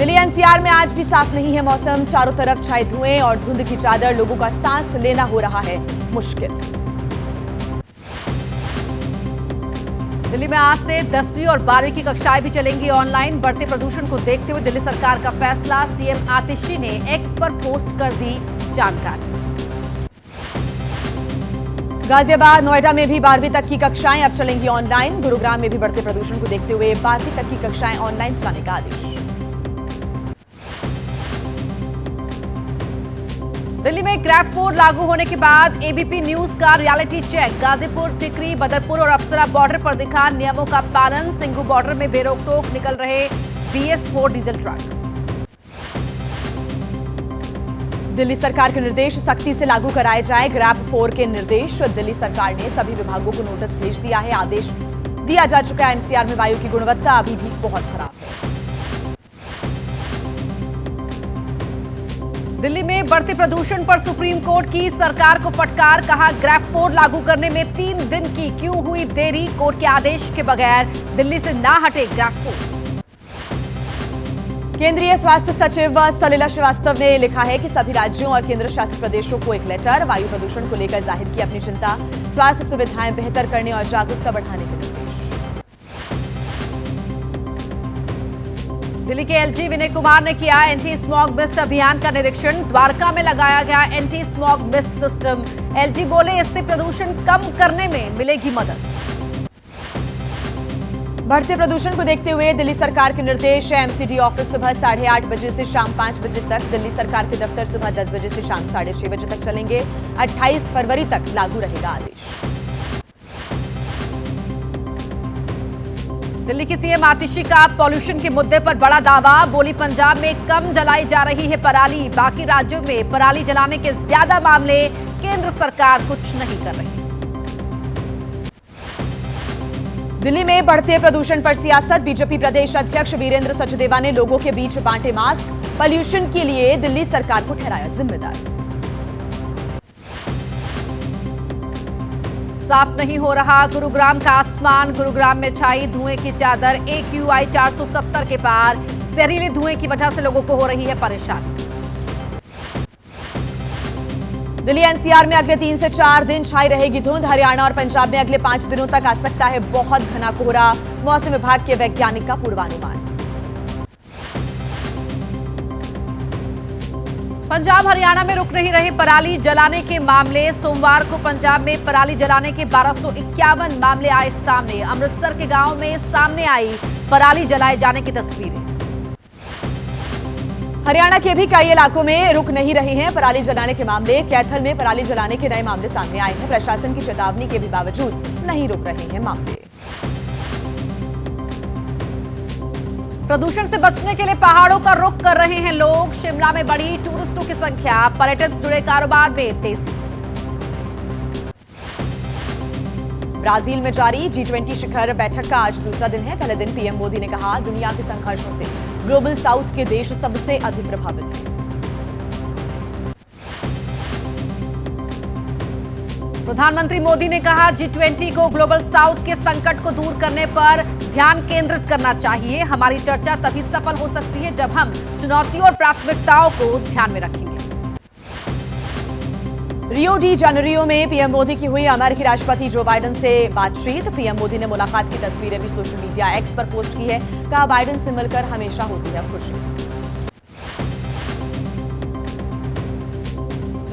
Delhi NCR में आज भी साफ नहीं है मौसम। चारों तरफ छाए धुएं और धुंध की चादर, लोगों का सांस लेना हो रहा है मुश्किल। दिल्ली में आज से 10वीं और 12वीं की कक्षाएं भी चलेंगी ऑनलाइन। बढ़ते प्रदूषण को देखते हुए दिल्ली सरकार का फैसला, सीएम आतिशी ने एक्स पर पोस्ट कर दी जानकारी। गाजियाबाद, नोएडा में भी 12वीं तक की कक्षाएं अब चलेंगी ऑनलाइन। गुरुग्राम में भी बढ़ते प्रदूषण को देखते हुए 12वीं तक की कक्षाएं ऑनलाइन चलाने का आदेश। दिल्ली में ग्रैब 4 लागू होने के बाद एबीपी न्यूज का रियलिटी चेक। गाजीपुर, टिकरी, बदरपुर और अप्सरा बॉर्डर पर दिखा नियमों का पालन। सिंघू बॉर्डर में बेरोक-टोक निकल रहे BS4 डीजल ट्रक। दिल्ली सरकार के निर्देश सख्ती से लागू कराए जाए ग्रैब 4 के निर्देश। दिल्ली सरकार ने सभी विभागों को नोटिस भेज दिया है। आदेश दिया जा चुका है। एनसीआर में वायु की गुणवत्ता अभी भी बहुत खराब है। दिल्ली में बढ़ते प्रदूषण पर सुप्रीम कोर्ट की सरकार को फटकार। कहा, ग्रैब 4 लागू करने में 3 दिन की क्यों हुई देरी। कोर्ट के आदेश के बगैर दिल्ली से ना हटे ग्रैब 4। केंद्रीय स्वास्थ्य सचिव सलिला श्रीवास्तव ने लिखा है कि सभी राज्यों और केंद्र शासित प्रदेशों को एक लेटर। वायु प्रदूषण को लेकर जाहिर की अपनी चिंता। स्वास्थ्य सुविधाएं बेहतर करने और जागरूकता बढ़ाने के निर्देश। दिल्ली के एलजी विनय कुमार ने किया एंटी स्मॉग मिस्ट अभियान का निरीक्षण। द्वारका में लगाया गया anti smog mist system. LG बोले, इससे प्रदूषण कम करने में मिलेगी मदद। बढ़ते प्रदूषण को देखते हुए दिल्ली सरकार के निर्देश है। एमसीडी ऑफिस सुबह 8:30 बजे से शाम 5 बजे तक। दिल्ली सरकार के दफ्तर सुबह 10 बजे से शाम 6:30 बजे तक चलेंगे। 28 फरवरी तक लागू रहेगा आदेश। दिल्ली की सीएम आतिशी का पॉल्यूशन के मुद्दे पर बड़ा दावा। बोली, पंजाब में कम जलाई जा रही है पराली, बाकी राज्यों में पराली जलाने के ज्यादा मामले। केंद्र सरकार कुछ नहीं कर रही। दिल्ली में बढ़ते प्रदूषण पर सियासत। बीजेपी प्रदेश अध्यक्ष वीरेंद्र सचदेवा ने लोगों के बीच बांटे मास्क। पॉल्यूशन के लिए दिल्ली सरकार को ठहराया जिम्मेदार। साफ नहीं हो रहा गुरुग्राम का आसमान। गुरुग्राम में छाई धुएं की चादर। AQI 470 के पार। जहरीले धुएं की वजह से लोगों को हो रही है परेशानी। दिल्ली एनसीआर में अगले 3 से 4 दिन छाई रहेगी धुंध। हरियाणा और पंजाब में अगले 5 दिनों तक आ सकता है बहुत घना कोहरा। मौसम विभाग के वैज्ञानिक का पूर्वानुमान। पंजाब हरियाणा में रुक नहीं रहे पराली जलाने के मामले। सोमवार को पंजाब में पराली जलाने के 1251 मामले आए सामने। अमृतसर के गांव में सामने आई पराली जलाए जाने की तस्वीरें। हरियाणा के भी कई इलाकों में रुक नहीं रहे हैं पराली जलाने के मामले। कैथल में पराली जलाने के नए मामले सामने आए हैं। प्रशासन की चेतावनी के भी बावजूद नहीं रुक रहे हैं मामले। प्रदूषण से बचने के लिए पहाड़ों का रुख कर रहे हैं लोग। शिमला में बढ़ी टूरिस्टों की संख्या। पर्यटन से जुड़े कारोबार में तेजी। ब्राजील में जारी G20 शिखर बैठक का आज दूसरा दिन है। पहले दिन पीएम मोदी ने कहा, दुनिया के संघर्षों से ग्लोबल साउथ के देश सबसे अधिक प्रभावित हैं। प्रधानमंत्री मोदी ने कहा, G20 को ग्लोबल साउथ के संकट को दूर करने पर ध्यान केंद्रित करना चाहिए। हमारी चर्चा तभी सफल हो सकती है जब हम चुनौतियों और प्राथमिकताओं को ध्यान में रखेंगे। रियो डी जेनेरियो में पीएम मोदी की हुई अमेरिकी राष्ट्रपति जो बाइडेन से बातचीत। पीएम मोदी ने मुलाकात की तस्वीरें भी सोशल मीडिया एक्स पर पोस्ट की है। कहा, बाइडेन से मिलकर हमेशा होती है खुशी।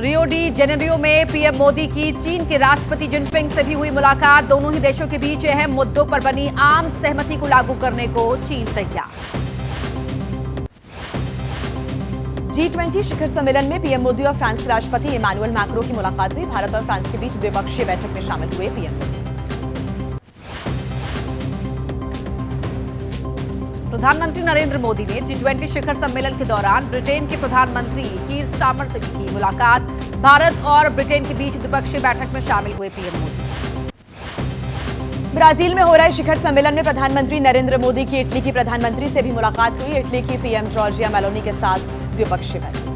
रियो डी जेनेरियो में पीएम मोदी की चीन के राष्ट्रपति जिनपिंग से भी हुई मुलाकात। दोनों ही देशों के बीच अहम मुद्दों पर बनी आम सहमति को लागू करने को चीन तैयार। G20 शिखर सम्मेलन में पीएम मोदी और फ्रांस के राष्ट्रपति इमानुएल मैक्रों की मुलाकात हुई। भारत और फ्रांस के बीच द्विपक्षीय बैठक में शामिल हुए पीएम मोदी। प्रधानमंत्री नरेंद्र मोदी ने G20 शिखर सम्मेलन के दौरान ब्रिटेन के प्रधानमंत्री कीर स्टारमर से भी की मुलाकात। भारत और ब्रिटेन के बीच द्विपक्षीय बैठक में शामिल हुए पीएम मोदी। ब्राजील में हो रहे शिखर सम्मेलन में प्रधानमंत्री नरेंद्र मोदी की इटली की प्रधानमंत्री से भी मुलाकात हुई। इटली की पीएम जॉर्जिया मेलोनी के साथ द्विपक्षीय बैठक।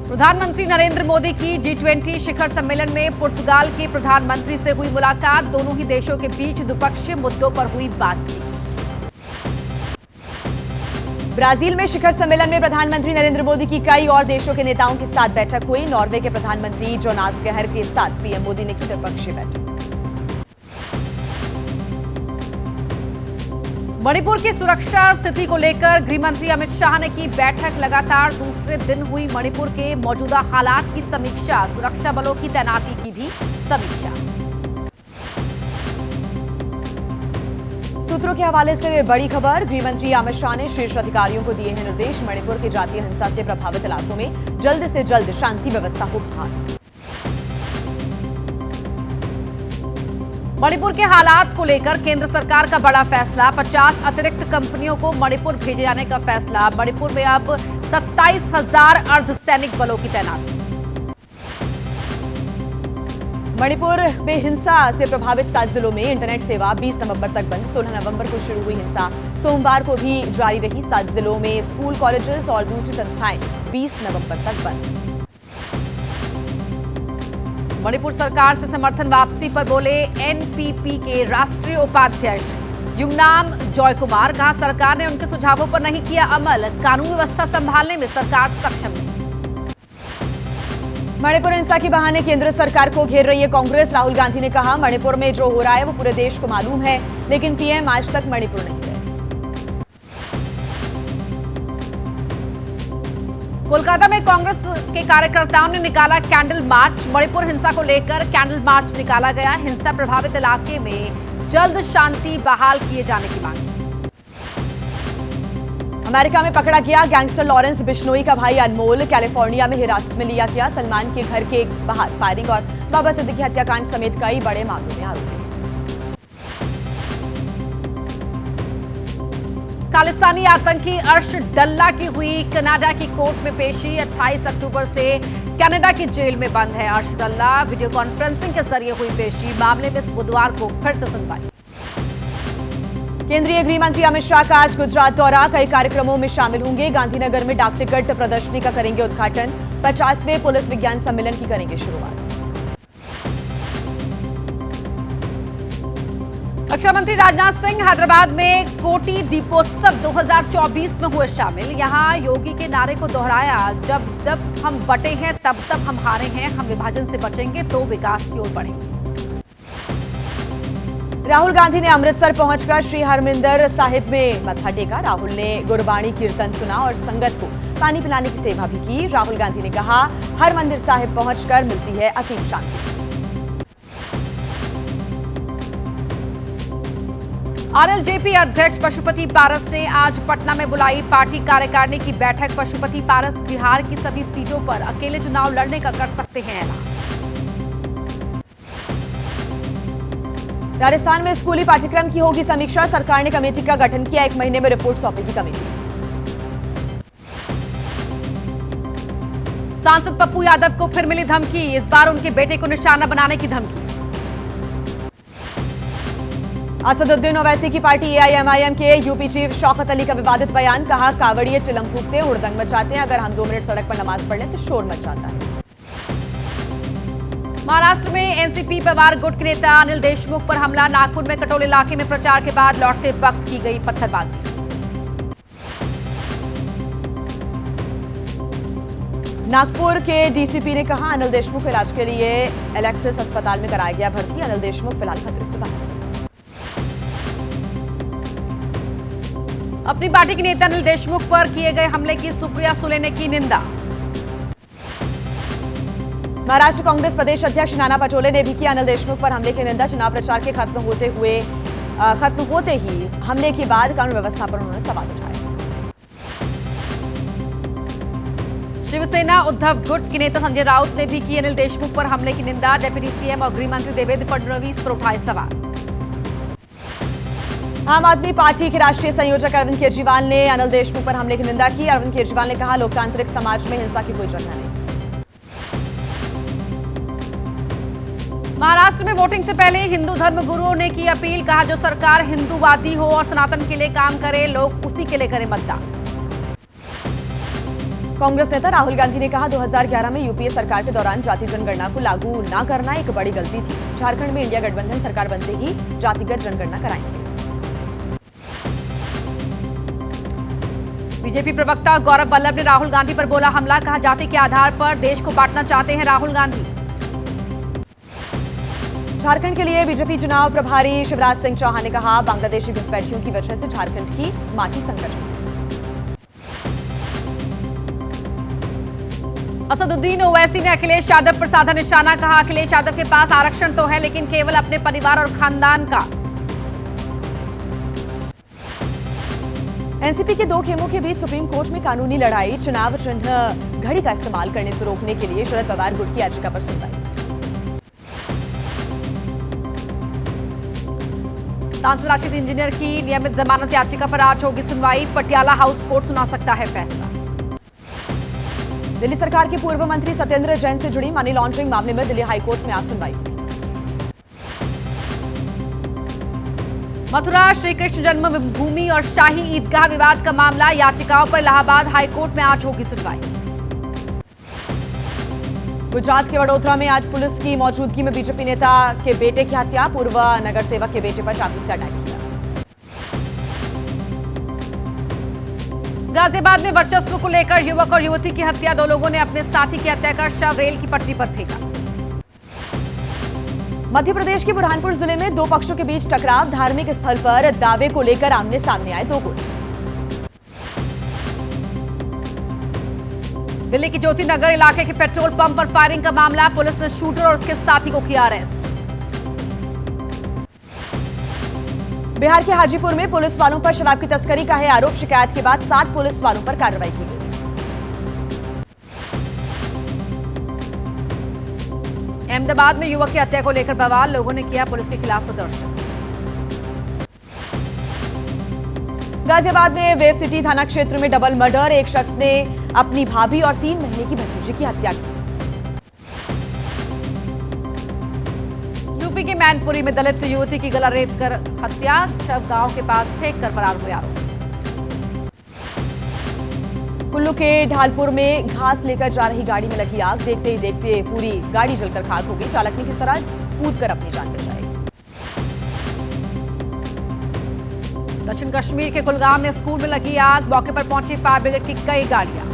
प्रधानमंत्री नरेंद्र मोदी की G20 शिखर सम्मेलन में पुर्तगाल के प्रधानमंत्री से हुई मुलाकात। दोनों ही देशों के बीच द्विपक्षीय मुद्दों पर हुई बातचीत। ब्राजील में शिखर सम्मेलन में प्रधानमंत्री नरेंद्र मोदी की कई और देशों के नेताओं के साथ बैठक हुई। नॉर्वे के प्रधानमंत्री जोनास गहर के साथ पीएम मोदी ने की द्विपक्षीय बैठक। मणिपुर की सुरक्षा स्थिति को लेकर गृह मंत्री अमित शाह ने की बैठक। लगातार दूसरे दिन हुई मणिपुर के मौजूदा हालात की समीक्षा, सुरक्षा बलों की तैनाती की भी समीक्षा। सूत्रों के हवाले से बड़ी खबर, गृह मंत्री अमित शाह ने शीर्ष अधिकारियों को दिए हैं निर्देश। मणिपुर के जातीय हिंसा से प्रभावित इलाकों में जल्द से जल्द शांति व्यवस्था हो बहाल। मणिपुर के हालात को लेकर केंद्र सरकार का बड़ा फैसला, 50 अतिरिक्त कंपनियों को मणिपुर भेजे जाने का फैसला। मणिपुर में अब 27,000 अर्धसैनिक बलों की तैनाती। मणिपुर में हिंसा से प्रभावित 7 जिलों में इंटरनेट सेवा 20 नवंबर तक बंद। 16 नवंबर को शुरू हुई हिंसा सोमवार को भी जारी रही। 7 जिलों में स्कूल, कॉलेजेस और दूसरी संस्थाएं 20 नवंबर तक बंद। मणिपुर सरकार से समर्थन वापसी पर बोले एनपीपी के राष्ट्रीय उपाध्यक्ष युमनाम जॉय कुमार। कहा, सरकार ने उनके सुझावों पर नहीं किया अमल, कानून व्यवस्था संभालने में सरकार सक्षम नहीं। मणिपुर हिंसा के बहाने केंद्र सरकार को घेर रही है कांग्रेस। राहुल गांधी ने कहा, मणिपुर में जो हो रहा है वो पूरे देश को मालूम है, लेकिन पीएम आज तक मणिपुर नहीं गए। कोलकाता में कांग्रेस के कार्यकर्ताओं ने निकाला कैंडल मार्च। मणिपुर हिंसा को लेकर कैंडल मार्च निकाला गया। हिंसा प्रभावित इलाके में जल्द शांति बहाल किए जाने की मांग। अमेरिका में पकड़ा गया गैंगस्टर लॉरेंस बिश्नोई का भाई अनमोल, कैलिफोर्निया में हिरासत में लिया गया। सलमान के घर के बाहर फायरिंग और बाबा सिद्दीकी हत्याकांड समेत कई बड़े मामलों में आरोपी। खालिस्तानी आतंकी अर्श डल्ला की हुई कनाडा की कोर्ट में पेशी। 28 अक्टूबर से कनाडा की जेल में बंद है अर्श डल्ला। वीडियो कॉन्फ्रेंसिंग के जरिए हुई पेशी। मामले में बुधवार को फिर से सुनवाई। केंद्रीय गृह मंत्री अमित शाह का आज गुजरात दौरा, कई कार्यक्रमों में शामिल होंगे। गांधीनगर में डाक टिकट प्रदर्शनी का करेंगे उद्घाटन। 50वें पुलिस विज्ञान सम्मेलन की करेंगे शुरुआत। रक्षा मंत्री राजनाथ सिंह हैदराबाद में कोटी दीपोत्सव 2024 में हुए शामिल। यहां योगी के नारे को दोहराया, जब जब हम बटे हैं तब तब हम हारे हैं, हम विभाजन से बचेंगे तो विकास की ओर बढ़ेंगे। राहुल गांधी ने अमृतसर पहुंचकर श्री हरमिंदर साहिब में मत्था टेका। राहुल ने गुरबाणी कीर्तन सुना और संगत को पानी पिलाने की सेवा भी की। राहुल गांधी ने कहा, हरमंदिर साहिब पहुंचकर मिलती है असीम शांति। आरएलजेपी अध्यक्ष पशुपति पारस ने आज पटना में बुलाई पार्टी कार्यकारिणी की बैठक। पशुपति पारस बिहार की सभी सीटों पर अकेले चुनाव लड़ने का कर सकते हैं ऐलान। राजस्थान में स्कूली पाठ्यक्रम की होगी समीक्षा। सरकार ने कमेटी का गठन किया, 1 महीने में रिपोर्ट सौंपेगी कमेटी। सांसद पप्पू यादव को फिर मिली धमकी, इस बार उनके बेटे को निशाना बनाने की धमकी। असदुद्दीन ओवैसी की पार्टी एआईएमआईएम के यूपी चीफ शौकत अली का विवादित बयान। कहा, कावड़िए चिलम फूकते हुड़दंग मचाते हैं, अगर हम 2 मिनट सड़क पर नमाज पढ़ लें तो शोर मच जाता है। महाराष्ट्र में एनसीपी पवार गुट के नेता अनिल देशमुख पर हमला। नागपुर में कटोल इलाके में प्रचार के बाद लौटते वक्त की गई पत्थरबाजी। नागपुर के डीसीपी ने कहा, अनिल देशमुख को इलाज के लिए एलेक्सिस अस्पताल में कराया गया भर्ती। अनिल देशमुख फिलहाल खतरे से बाहर। अपनी पार्टी के नेता अनिल देशमुख पर किए गए हमले की सुप्रिया सुले ने की निंदा। महाराष्ट्र कांग्रेस प्रदेश अध्यक्ष नाना पटोले ने भी किया अनिल देशमुख पर हमले की निंदा। चुनाव प्रचार के खत्म होते ही हमले के बाद कानून व्यवस्था पर उन्होंने सवाल उठाए। शिवसेना उद्धव गुट के नेता संजय राउत ने भी की अनिल देशमुख पर हमले की निंदा। डिप्टी सीएम और गृह मंत्री देवेंद्र फडणवीस पर उठाए सवाल। आम आदमी पार्टी के राष्ट्रीय संयोजक अरविंद केजरीवाल ने अनिल देशमुख पर हमले की निंदा की। अरविंद केजरीवाल ने कहा, लोकतांत्रिक समाज में हिंसा की कोई जगह नहीं। महाराष्ट्र में वोटिंग से पहले हिंदू धर्म गुरुओं ने की अपील। कहा, जो सरकार हिंदूवादी हो और सनातन के लिए काम करे, लोग उसी के लिए करें मतदान। कांग्रेस नेता राहुल गांधी ने कहा, 2011 में यूपीए सरकार के दौरान जाति जनगणना को लागू न करना एक बड़ी गलती थी। झारखंड में इंडिया गठबंधन सरकार बनते ही जातिगत जनगणना कराएंगे। बीजेपी प्रवक्ता गौरव वल्लभ ने राहुल गांधी पर बोला हमला, कहा जाति के आधार पर देश को बांटना चाहते हैं राहुल गांधी। झारखंड के लिए बीजेपी चुनाव प्रभारी शिवराज सिंह चौहान ने कहा बांग्लादेशी घुसपैठियों की वजह से झारखंड की माटी संकट में। असदुद्दीन ओवैसी ने अखिलेश यादव पर साधा निशाना, कहा अखिलेश यादव के पास आरक्षण तो है लेकिन केवल अपने परिवार और खानदान का। एनसीपी के दो खेमों के बीच सुप्रीम कोर्ट में कानूनी लड़ाई, चुनाव चिन्ह घड़ी का इस्तेमाल करने से रोकने के लिए शरद पवार गुट की याचिका पर सुनवाई। सांसद राशिद इंजीनियर की नियमित जमानत याचिका पर आज होगी सुनवाई, पटियाला हाउस कोर्ट सुना सकता है फैसला। दिल्ली सरकार के पूर्व मंत्री सत्येंद्र जैन से जुड़ी मनी लॉन्ड्रिंग मामले में दिल्ली हाईकोर्ट में आज सुनवाई। मथुरा श्री कृष्ण जन्मभूमि और शाही ईदगाह विवाद का मामला, याचिकाओं पर इलाहाबाद हाईकोर्ट में आज होगी सुनवाई। गुजरात के वडोदरा में आज पुलिस की मौजूदगी में बीजेपी नेता के बेटे की हत्या, पूर्व नगर सेवक के बेटे पर चाकू से अटैक किया। गाजियाबाद में वर्चस्व को लेकर युवक और युवती की हत्या, दो लोगों ने अपने साथी की हत्या कर शव रेल की पटरी पर फेंका। मध्य प्रदेश के बुरहानपुर जिले में दो पक्षों के बीच टकराव, धार्मिक स्थल पर दावे को लेकर आमने सामने आए दो गुट। दिल्ली के ज्योति नगर इलाके के पेट्रोल पंप पर फायरिंग का मामला, पुलिस ने शूटर और उसके साथी को किया अरेस्ट। बिहार के हाजीपुर में पुलिस वालों पर शराब की तस्करी का है आरोप, शिकायत के बाद 7 पुलिस वालों पर कार्रवाई की गई। अहमदाबाद में युवक की हत्या को लेकर बवाल, लोगों ने किया पुलिस के खिलाफ प्रदर्शन। गाजियाबाद में वेव सिटी थाना क्षेत्र में डबल मर्डर, एक शख्स ने अपनी भाभी और 3 महीने की भतीजी की हत्या की। यूपी के मैनपुरी में दलित युवती की गला रेत कर हत्या, शव गांव के पास फेंक कर फरार हुए आरोपी। कुल्लू के ढालपुर में घास लेकर जा रही गाड़ी में लगी आग, देखते ही देखते पूरी गाड़ी जलकर खाक हो गई, चालक ने किस तरह कूदकर अपनी जान बचाई। दक्षिण कश्मीर के कुलगाम में स्कूल में लगी आग, मौके पर पहुंची फायर ब्रिगेड की कई गाड़ियां।